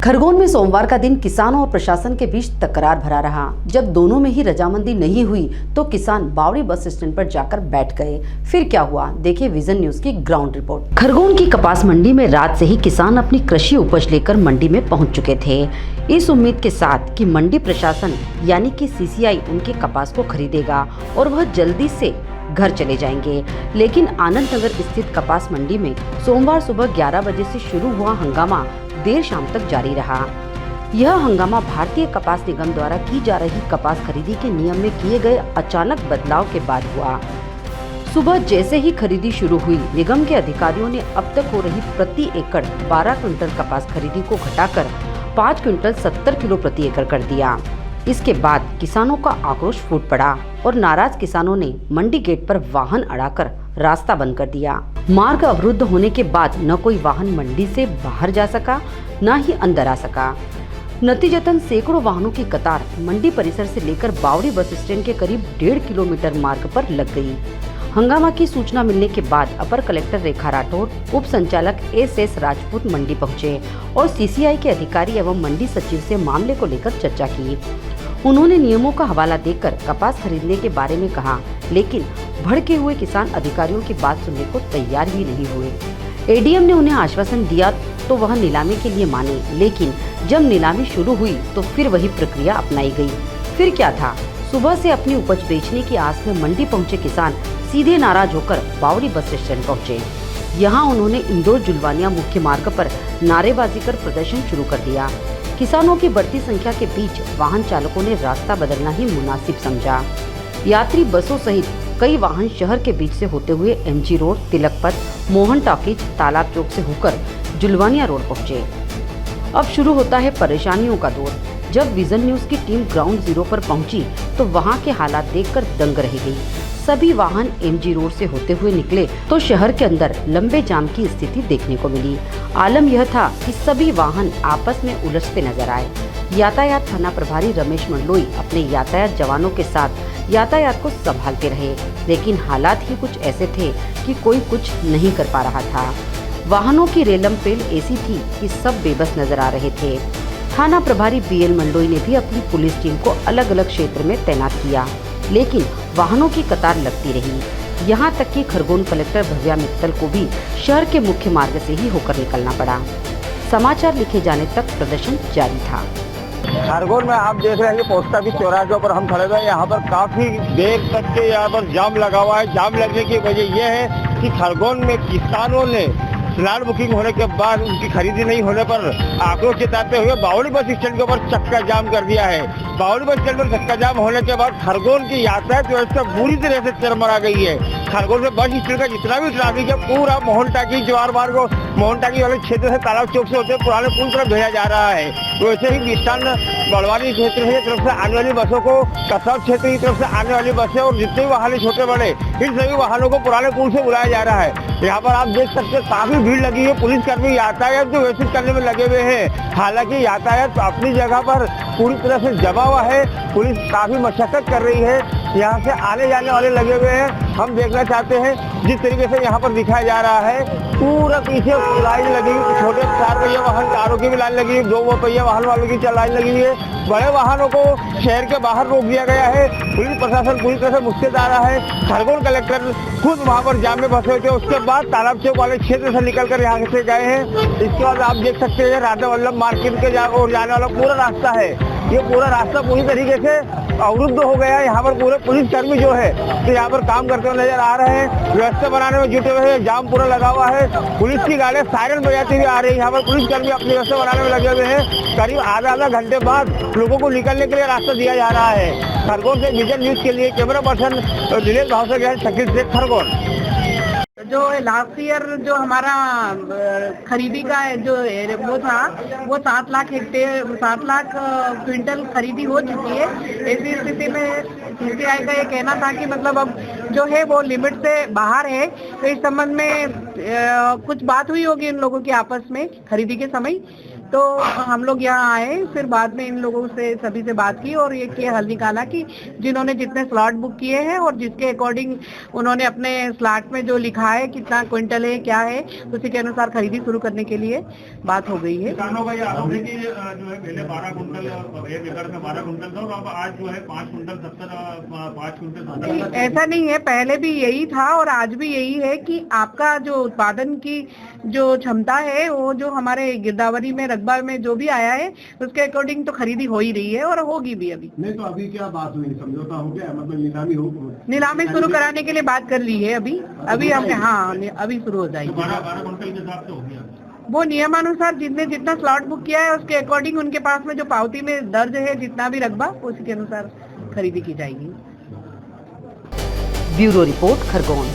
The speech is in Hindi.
खरगोन में सोमवार का दिन किसानों और प्रशासन के बीच तकरार भरा रहा। जब दोनों में ही रजामंदी नहीं हुई तो किसान बावड़ी बस स्टैंड पर जाकर बैठ गए। फिर क्या हुआ, देखिए विजन न्यूज की ग्राउंड रिपोर्ट। खरगोन की कपास मंडी में रात से ही किसान अपनी कृषि उपज लेकर मंडी में पहुंच चुके थे, इस उम्मीद के साथ कि मंडी प्रशासन यानी कि सीसीआई उनके कपास को खरीदेगा और वह जल्दी से घर चले जाएंगे। लेकिन आनंद नगर स्थित कपास मंडी में सोमवार सुबह 11 बजे से शुरू हुआ हंगामा देर शाम तक जारी रहा। यह हंगामा भारतीय कपास निगम द्वारा की जा रही कपास खरीदी के नियम में किए गए अचानक बदलाव के बाद हुआ। सुबह जैसे ही खरीदी शुरू हुई, निगम के अधिकारियों ने अब तक हो रही प्रति एकड़ 12 क्विंटल कपास खरीदी को घटाकर 5 क्विंटल 70 किलो प्रति एकड़ कर दिया। इसके बाद किसानों का आक्रोश फूट पड़ा और नाराज किसानों ने मंडी गेट पर वाहन अड़ाकर रास्ता बंद कर दिया। मार्ग अवरुद्ध होने के बाद न कोई वाहन मंडी से बाहर जा सका, न ही अंदर आ सका। नतीजतन सैकड़ों वाहनों की कतार मंडी परिसर से लेकर बावड़ी बस स्टैंड के करीब 1.5 किलोमीटर मार्ग पर लग गई। हंगामा की सूचना मिलने के बाद अपर कलेक्टर रेखा राठौर, उप संचालक एस राजपूत मंडी पहुंचे और सीसीआई के अधिकारी एवं मंडी सचिव से मामले को लेकर चर्चा की। उन्होंने नियमों का हवाला देकर कपास खरीदने के बारे में कहा, लेकिन भड़के हुए किसान अधिकारियों की बात सुनने को तैयार ही नहीं हुए। एडीएम ने उन्हें आश्वासन दिया तो वह नीलामी के लिए माने, लेकिन जब नीलामी शुरू हुई तो फिर वही प्रक्रिया अपनाई गई। फिर क्या था, सुबह से अपनी उपज बेचने की आस में मंडी पहुंचे किसान सीधे नाराज होकर बावड़ी बस स्टैंड पहुंचे। यहां उन्होंने इंदौर जुलवानिया मुख्य मार्ग पर नारेबाजी कर प्रदर्शन शुरू कर दिया। किसानों की बढ़ती संख्या के बीच वाहन चालकों ने रास्ता बदलना ही मुनासिब समझा। यात्री बसों सहित कई वाहन शहर के बीच से होते हुए एमजी रोड, तिलक पथ, मोहन टॉकीज, तालाब चौक से होकर जुलवानिया रोड पहुंचे। अब शुरू होता है परेशानियों का दौर। जब विजन न्यूज की टीम ग्राउंड जीरो पर पहुंची तो वहां के हालात देखकर दंग रह गई। सभी वाहन एमजी रोड से होते हुए निकले तो शहर के अंदर लंबे जाम की स्थिति देखने को मिली। आलम यह था कि सभी वाहन आपस में उलझते नजर आए। यातायात थाना प्रभारी रमेश मंडलोई अपने यातायात जवानों के साथ यातायात को संभालते रहे, लेकिन हालात ही कुछ ऐसे थे कि कोई कुछ नहीं कर पा रहा था। वाहनों की रेलम पेल ऐसी थी कि सब बेबस नजर आ रहे थे। थाना प्रभारी बीएल मंडलोई ने भी अपनी पुलिस टीम को अलग अलग क्षेत्र में तैनात किया, लेकिन वाहनों की कतार लगती रही। यहाँ तक कि खरगोन कलेक्टर भव्या मित्तल को भी शहर के मुख्य मार्ग से ही होकर निकलना पड़ा। समाचार लिखे जाने तक प्रदर्शन जारी था। खरगोन में आप देख रहे हैं कि पोस्ट ऑफिस चौराहे के ऊपर हम खड़े हुए हैं। यहाँ पर काफी देर तक के यहाँ पर जाम लगा हुआ है। जाम लगने की वजह यह है कि खरगोन में किसानों ने स्लैट बुकिंग होने के बाद उनकी खरीदी नहीं होने पर आक्रोश जताते हुए बावड़ी बस स्टैंड के ऊपर चक्का जाम कर दिया है। बावड़ी बस स्टैंड पर चक्का जाम होने के बाद खरगोन की यातायात व्यवस्था पूरी तरह से चरमरा गई है। खरगोन में बस स्टैंड का जितना भी ट्रैफिक है पूरा मोहन टाकी जवार मार्ग मोहन टाकी वाले क्षेत्र से तालाब चौक से होते पुराने पुल तरफ भेजा जा रहा है। तो ऐसे ही विस्तान बड़वानी क्षेत्र की तरफ से आने वाली बसों को, कसब क्षेत्र की तरफ से आने वाली बसें और जितने भी वाहन छोटे बड़े, इन सभी वाहनों को पुराने पुल से बुलाया जा रहा है। यहाँ पर आप देख सकते हैं काफी भीड़ लगी है। पुलिसकर्मी यातायात को व्यवस्थित करने में लगे हुए हैं। हालांकि यातायात अपनी जगह पर पूरी तरह से जमा हुआ है। पुलिस काफी मशक्कत कर रही है। यहाँ से आने जाने वाले लगे हुए हैं। हम देखना चाहते हैं जिस तरीके से यहाँ पर दिखाया जा रहा है, पूरा पीछे लाइन लगी हुई, छोटे 4 पहिया वाहन कारों की भी लाइन लगी हुई, 2 पहिया वाहन वालों की लाइन लगी हुई है। बड़े वाहनों को शहर के बाहर रोक दिया गया है। पुलिस प्रशासन पूरी तरह से मुस्तैद आ रहा है। खरगोन कलेक्टर खुद वहाँ पर जाम में फंसे थे। उसके बाद तालाब चौक वाले क्षेत्र से निकलकर यहाँ से गए हैं। इसके बाद आप देख सकते हैं राधा वल्लभ मार्केट के और जाने वाला पूरा रास्ता है। ये पूरा रास्ता पूरी तरीके से अवरुद्ध हो गया है। यहाँ पर पूरे पुलिसकर्मी जो है तो यहाँ पर काम करते हुए नजर आ रहे हैं। व्यवस्था बनाने में जुटे हुए हैं। जाम पूरा लगा हुआ है। पुलिस की गाड़ियां सायरन बजाती हुई आ रही है। यहाँ पर पुलिसकर्मी अपनी व्यवस्था बनाने में लगे हुए हैं। करीब आधा घंटे बाद लोगों को निकलने के लिए रास्ता दिया जा रहा है। खरगोन से विजन न्यूज के लिए कैमरा पर्सन दिनेश भाव से गए शकील से खरगोन। जो लास्ट ईयर जो हमारा खरीदी का जो वो था वो 7 लाख क्विंटल खरीदी हो चुकी है। ऐसी स्थिति में सीसीआई का ये कहना था कि मतलब अब जो है वो लिमिट से बाहर है। तो इस संबंध में कुछ बात हुई होगी इन लोगों की आपस में खरीदी के समय। तो हम लोग यहाँ आए, फिर बाद में इन लोगों से सभी से बात की और ये हल निकाला कि जिन्होंने जितने स्लॉट बुक किए हैं और जिसके अकॉर्डिंग उन्होंने अपने स्लॉट में जो लिखा है कितना क्विंटल है क्या है, उसी के अनुसार खरीदी शुरू करने के लिए बात हो गई है। किसानों का ये आरोप है कि जो है पहले 12 कुंटल 1 एकड़ में 12 कुंटल था और अब आज जो है 5 कुंटल 5 कुंटल। ऐसा नहीं है, पहले भी यही था और आज भी यही है कि आपका जो उत्पादन की जो क्षमता है वो जो हमारे गिरदावरी में रकबा में जो भी आया है उसके अकॉर्डिंग तो खरीदी हो ही रही है और होगी भी। अभी नहीं तो अभी क्या बात हुई, समझौता हो गया, मतलब नीलामी शुरू कराने के लिए बात कर ली है अभी हम अभी शुरू हो जाएगी। 12 कुंटल के हिसाब से हो गया। वो नियमानुसार जिसने जितना स्लॉट बुक किया है उसके अकॉर्डिंग उनके पास में जो पावती में दर्ज है जितना भी रकबा उसी के अनुसार खरीदी की जाएगी। Bureau report, Khargone.